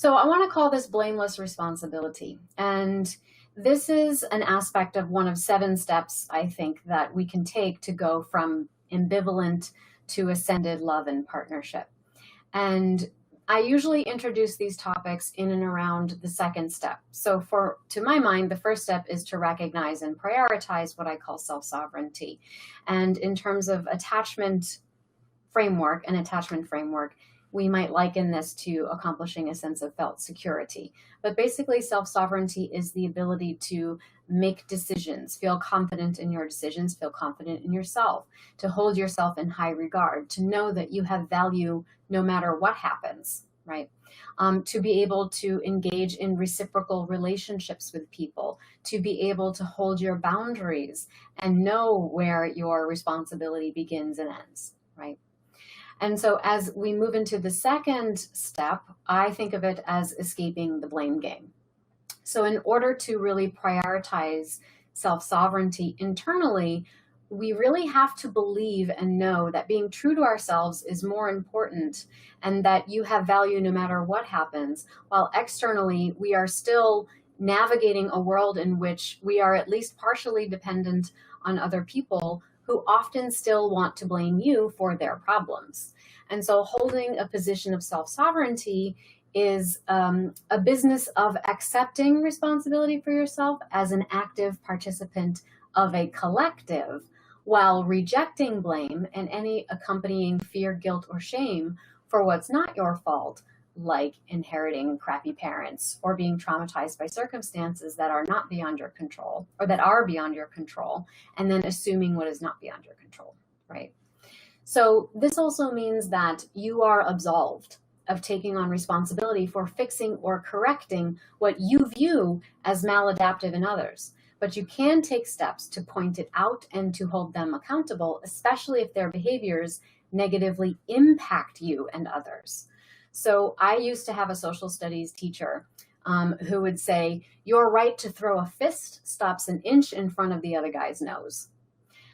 So I want to call this blameless responsibility. And this is an aspect of one of 7 steps, I think, that we can take to go from ambivalent to ascended love and partnership. And I usually introduce these topics in and around the 2nd step. So to my mind, the 1st step is to recognize and prioritize what I call self-sovereignty. And in terms of an attachment framework, we might liken this to accomplishing a sense of felt security. But basically, self-sovereignty is the ability to make decisions, feel confident in your decisions, feel confident in yourself, to hold yourself in high regard, to know that you have value no matter what happens, right? To be able to engage in reciprocal relationships with people, to be able to hold your boundaries and know where your responsibility begins and ends, right? And so as we move into the 2nd step, I think of it as escaping the blame game. So in order to really prioritize self-sovereignty internally, we really have to believe and know that being true to ourselves is more important and that you have value no matter what happens, while externally we are still navigating a world in which we are at least partially dependent on other people who often still want to blame you for their problems. And so holding a position of self-sovereignty is a business of accepting responsibility for yourself as an active participant of a collective, while rejecting blame and any accompanying fear, guilt, or shame for what's not your fault, like inheriting crappy parents or being traumatized by circumstances that are not beyond your control, or that are beyond your control, and then assuming what is not beyond your control, right? So this also means that you are absolved of taking on responsibility for fixing or correcting what you view as maladaptive in others. But you can take steps to point it out and to hold them accountable, especially if their behaviors negatively impact you and others. So I used to have a social studies teacher who would say, your right to throw a fist stops an inch in front of the other guy's nose.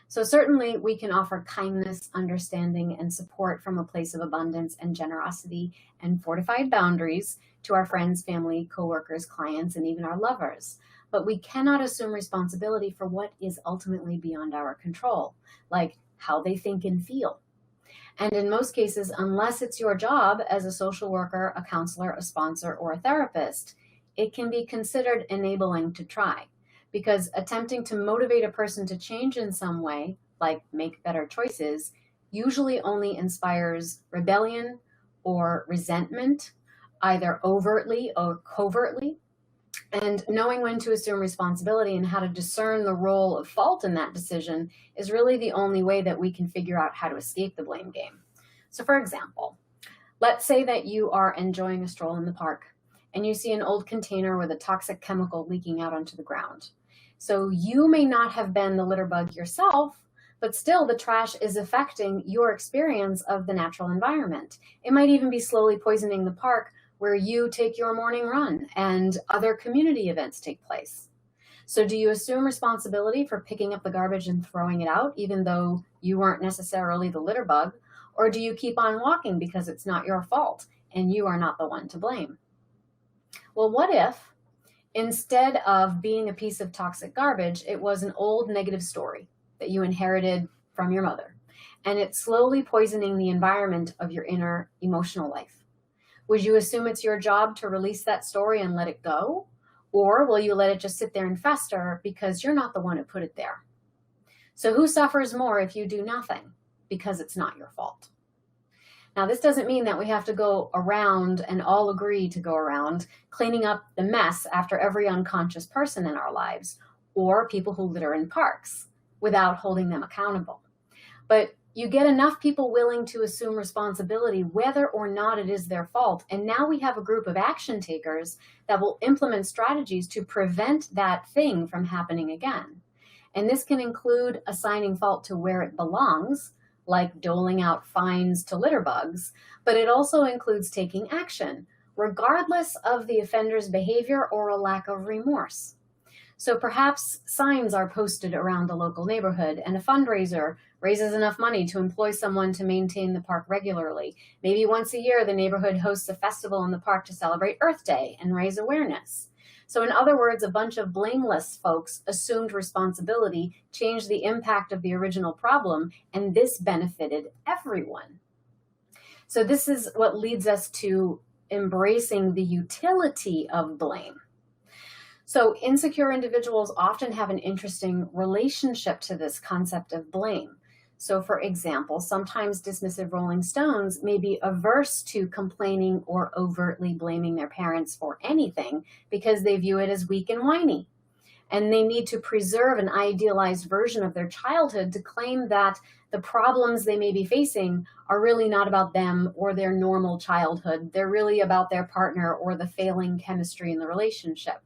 So certainly we can offer kindness, understanding, and support from a place of abundance and generosity and fortified boundaries to our friends, family, coworkers, clients, and even our lovers. But we cannot assume responsibility for what is ultimately beyond our control, like how they think and feel. And in most cases, unless it's your job as a social worker, a counselor, a sponsor, or a therapist, it can be considered enabling to try. Because attempting to motivate a person to change in some way, like make better choices, usually only inspires rebellion or resentment, either overtly or covertly. And knowing when to assume responsibility and how to discern the role of fault in that decision is really the only way that we can figure out how to escape the blame game. So for example, let's say that you are enjoying a stroll in the park and you see an old container with a toxic chemical leaking out onto the ground. So you may not have been the litter bug yourself, but still the trash is affecting your experience of the natural environment. It might even be slowly poisoning the park where you take your morning run and other community events take place. So do you assume responsibility for picking up the garbage and throwing it out, even though you weren't necessarily the litter bug? Or do you keep on walking because it's not your fault and you are not the one to blame? Well, what if instead of being a piece of toxic garbage, it was an old negative story that you inherited from your mother, and it's slowly poisoning the environment of your inner emotional life? Would you assume it's your job to release that story and let it go? Or will you let it just sit there and fester because you're not the one who put it there? So who suffers more if you do nothing? Because it's not your fault. Now, this doesn't mean that we have to go around and all agree to go around cleaning up the mess after every unconscious person in our lives or people who litter in parks without holding them accountable. But you get enough people willing to assume responsibility, whether or not it is their fault. And now we have a group of action takers that will implement strategies to prevent that thing from happening again. And this can include assigning fault to where it belongs, like doling out fines to litter bugs, but it also includes taking action, regardless of the offender's behavior or a lack of remorse. So perhaps signs are posted around the local neighborhood and a fundraiser raises enough money to employ someone to maintain the park regularly. Maybe once a year, the neighborhood hosts a festival in the park to celebrate Earth Day and raise awareness. So in other words, a bunch of blameless folks assumed responsibility, changed the impact of the original problem, and this benefited everyone. So this is what leads us to embracing the utility of blame. So insecure individuals often have an interesting relationship to this concept of blame. So for example, sometimes dismissive Rolling Stones may be averse to complaining or overtly blaming their parents for anything because they view it as weak and whiny. And they need to preserve an idealized version of their childhood to claim that the problems they may be facing are really not about them or their normal childhood. They're really about their partner or the failing chemistry in the relationship.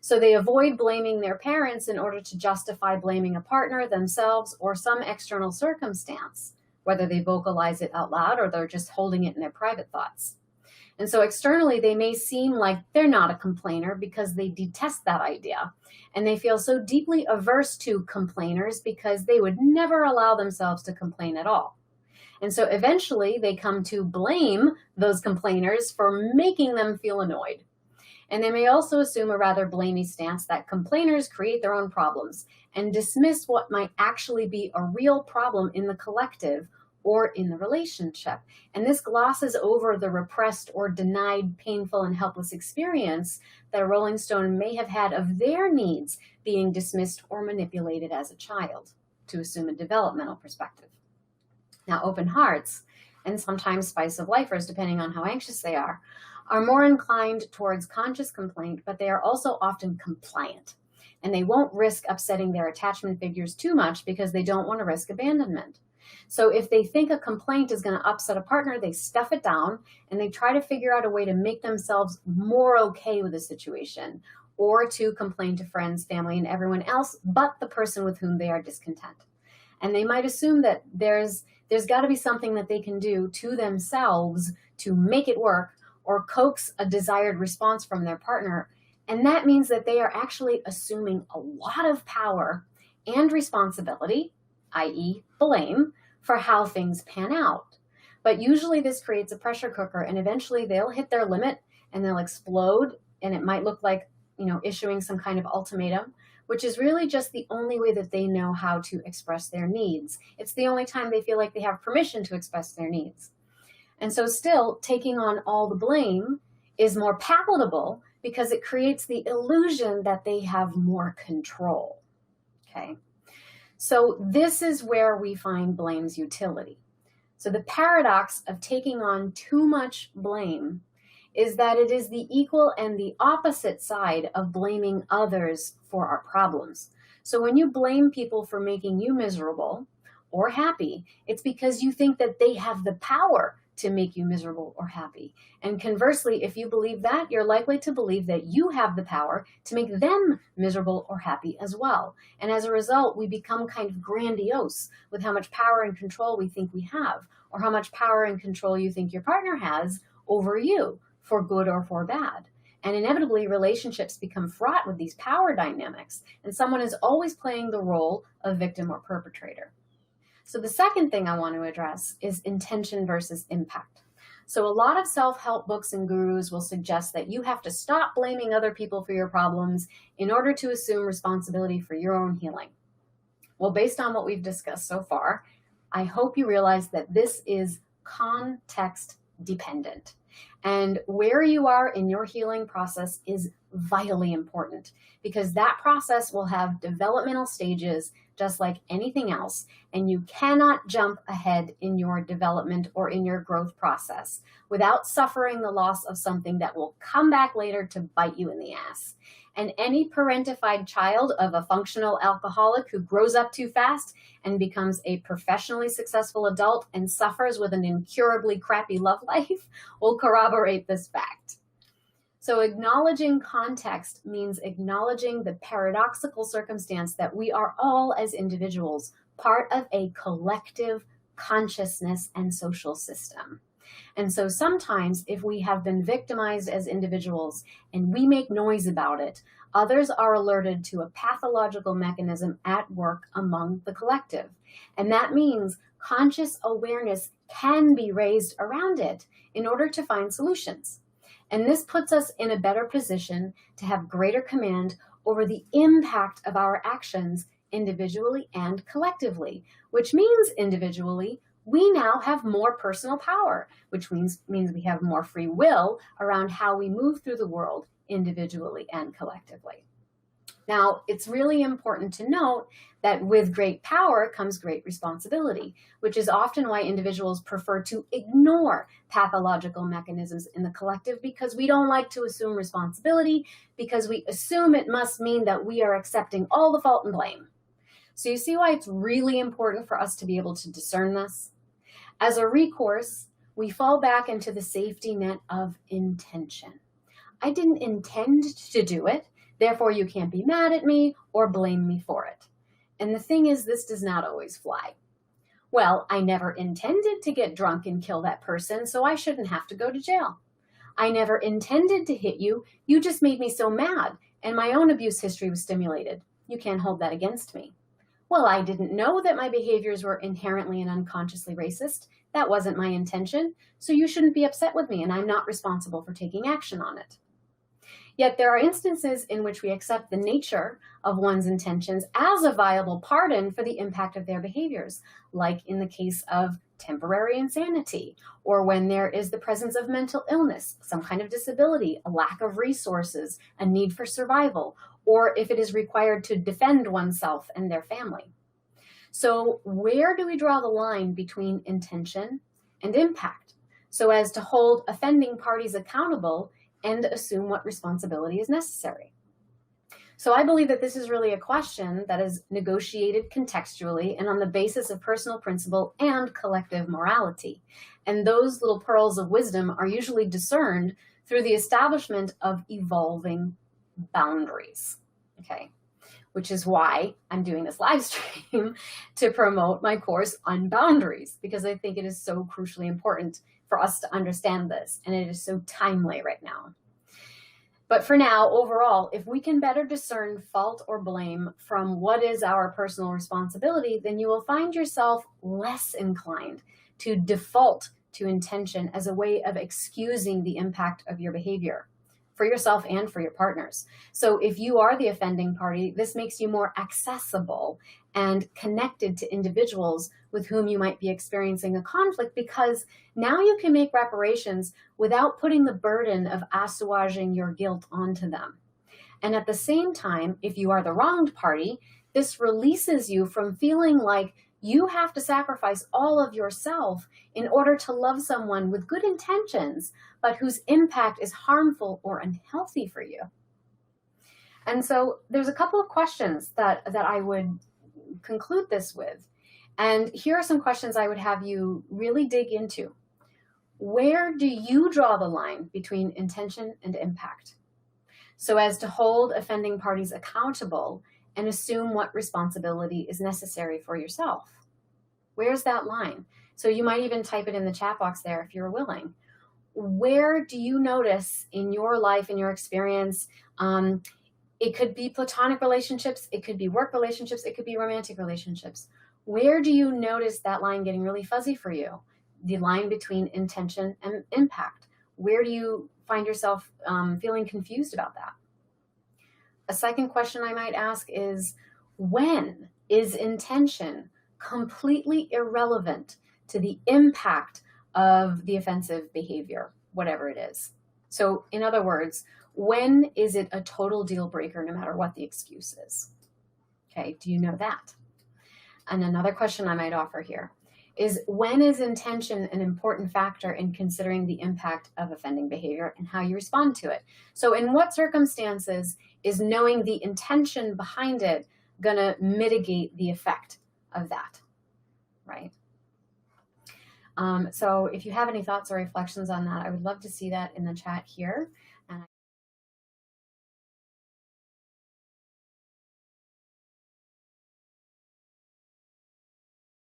So they avoid blaming their parents in order to justify blaming a partner, themselves, or some external circumstance, whether they vocalize it out loud or they're just holding it in their private thoughts. And so externally, they may seem like they're not a complainer because they detest that idea. And they feel so deeply averse to complainers because they would never allow themselves to complain at all. And so eventually they come to blame those complainers for making them feel annoyed. And they may also assume a rather blamey stance that complainers create their own problems and dismiss what might actually be a real problem in the collective or in the relationship. And this glosses over the repressed or denied painful and helpless experience that a Rolling Stone may have had of their needs being dismissed or manipulated as a child, to assume a developmental perspective. Now, open hearts, and sometimes spice of lifers, depending on how anxious they are more inclined towards conscious complaint, but they are also often compliant. And they won't risk upsetting their attachment figures too much because they don't want to risk abandonment. So if they think a complaint is going to upset a partner, they stuff it down and they try to figure out a way to make themselves more okay with the situation or to complain to friends, family, and everyone else but the person with whom they are discontent. And they might assume that there's got to be something that they can do to themselves to make it work or coax a desired response from their partner. And that means that they are actually assuming a lot of power and responsibility, i.e. blame, for how things pan out. But usually this creates a pressure cooker and eventually they'll hit their limit and they'll explode, and it might look like, issuing some kind of ultimatum, which is really just the only way that they know how to express their needs. It's the only time they feel like they have permission to express their needs. And so still, taking on all the blame is more palatable because it creates the illusion that they have more control, okay? So this is where we find blame's utility. So the paradox of taking on too much blame is that it is the equal and the opposite side of blaming others for our problems. So when you blame people for making you miserable or happy, it's because you think that they have the power to make you miserable or happy. And conversely, if you believe that, you're likely to believe that you have the power to make them miserable or happy as well. And as a result, we become kind of grandiose with how much power and control we think we have, or how much power and control you think your partner has over you, for good or for bad. And inevitably, relationships become fraught with these power dynamics, and someone is always playing the role of victim or perpetrator. So the second thing I want to address is intention versus impact. So a lot of self-help books and gurus will suggest that you have to stop blaming other people for your problems in order to assume responsibility for your own healing. Well, based on what we've discussed so far, I hope you realize that this is context dependent. And where you are in your healing process is vitally important because that process will have developmental stages just like anything else, and you cannot jump ahead in your development or in your growth process without suffering the loss of something that will come back later to bite you in the ass. And any parentified child of a functional alcoholic who grows up too fast and becomes a professionally successful adult and suffers with an incurably crappy love life will corroborate this fact. So acknowledging context means acknowledging the paradoxical circumstance that we are all, as individuals, part of a collective consciousness and social system. And so sometimes if we have been victimized as individuals and we make noise about it, others are alerted to a pathological mechanism at work among the collective. And that means conscious awareness can be raised around it in order to find solutions. And this puts us in a better position to have greater command over the impact of our actions individually and collectively, which means individually, we now have more personal power, which means we have more free will around how we move through the world individually and collectively. Now, it's really important to note that with great power comes great responsibility, which is often why individuals prefer to ignore pathological mechanisms in the collective, because we don't like to assume responsibility, because we assume it must mean that we are accepting all the fault and blame. So you see why it's really important for us to be able to discern this? As a recourse, we fall back into the safety net of intention. I didn't intend to do it, therefore you can't be mad at me or blame me for it. And the thing is, this does not always fly. Well, I never intended to get drunk and kill that person, so I shouldn't have to go to jail. I never intended to hit you, you just made me so mad, and my own abuse history was stimulated. You can't hold that against me. Well, I didn't know that my behaviors were inherently and unconsciously racist. That wasn't my intention, so you shouldn't be upset with me, and I'm not responsible for taking action on it. Yet there are instances in which we accept the nature of one's intentions as a viable pardon for the impact of their behaviors, like in the case of temporary insanity, or when there is the presence of mental illness, some kind of disability, a lack of resources, a need for survival, or if it is required to defend oneself and their family. So where do we draw the line between intention and impact, so as to hold offending parties accountable and assume what responsibility is necessary? So I believe that this is really a question that is negotiated contextually and on the basis of personal principle and collective morality. And those little pearls of wisdom are usually discerned through the establishment of evolving boundaries, okay? Which is why I'm doing this live stream to promote my course on boundaries, because I think it is so crucially important for us to understand this, and it is so timely right now. But for now, overall, if we can better discern fault or blame from what is our personal responsibility, then you will find yourself less inclined to default to intention as a way of excusing the impact of your behavior for yourself and for your partners. So if you are the offending party, this makes you more accessible and connected to individuals with whom you might be experiencing a conflict, because now you can make reparations without putting the burden of assuaging your guilt onto them. And at the same time, if you are the wronged party, this releases you from feeling like you have to sacrifice all of yourself in order to love someone with good intentions, but whose impact is harmful or unhealthy for you. And so there's a couple of questions that I would conclude this with. And here are some questions I would have you really dig into. Where do you draw the line between intention and impact, so as to hold offending parties accountable and assume what responsibility is necessary for yourself? Where's that line? So you might even type it in the chat box there if you're willing. Where do you notice in your life, in your experience, it could be platonic relationships, it could be work relationships, it could be romantic relationships. Where do you notice that line getting really fuzzy for you? The line between intention and impact. Where do you find yourself feeling confused about that? A second question I might ask is, when is intention completely irrelevant to the impact of the offensive behavior, whatever it is? So in other words, when is it a total deal breaker no matter what the excuse is? Okay, do you know that? And another question I might offer here is, when is intention an important factor in considering the impact of offending behavior and how you respond to it? So in what circumstances is knowing the intention behind it going to mitigate the effect of that, right? So if you have any thoughts or reflections on that, I would love to see that in the chat here. And